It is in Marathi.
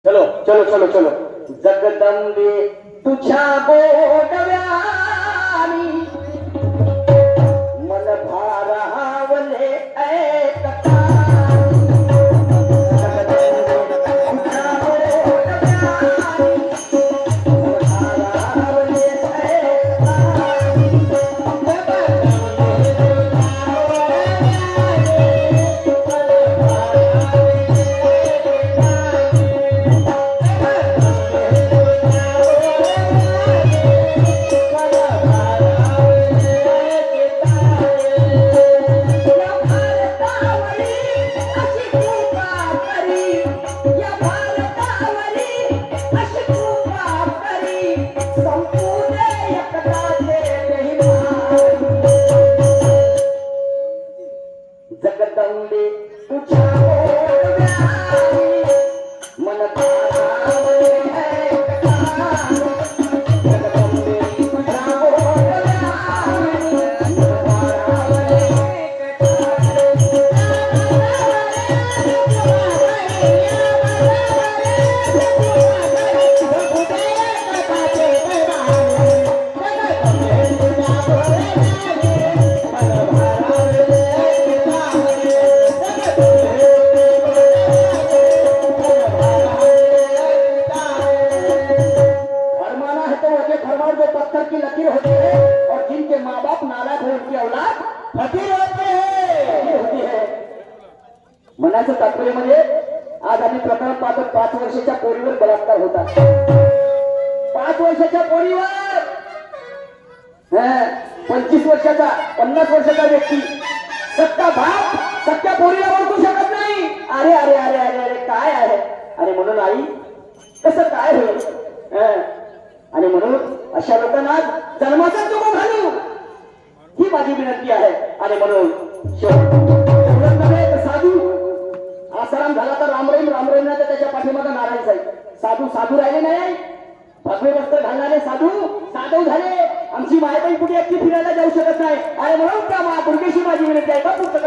चलो चलो चलो चलो जगदंबे तुझ्या गोडव्यानी मन भारावले ऐकता जगदंबे तुझ्या गोडव्यानी मन भारावले ऐकता जगदंबे तुझ्या गोडव्यानी मन भारावले पत्थर की लकीर होती है और जिनके माँ बाप नालायक हो उनकी औलाद फकीर होती है म्हणायचं तात्पर्य म्हणजे आज आम्ही प्रकरण पाहतो 5 वर्षाच्या पोरीवर बलात्कार होता 5 वर्षाच्या पोरीवर 25 वर्षाचा 50 वर्षाचा व्यक्ती सत्ता भाव सत्या पोरीला ओळखू शकत नाही अरे अरे अरे अरे अरे काय आहे अरे म्हणून आई कसं काय होईल आणि म्हणून अशा लोकांना जन्माचा चुको घालू ही माझी विनंती आहे आणि म्हणून साधू आसाराम झाला तर रामरहीम रामरहीम तर त्याच्या पाठीमागे नारायण साहेब साधू साधू राहिले नाही भगवे वस्त्र घालणारे साधू साधू झाले आमची मायबाई कुठे एकटी फिरायला जाऊ शकत नाही आणि म्हणून त्या दुर्गेशी माझी विनंती आहे का पुस्तक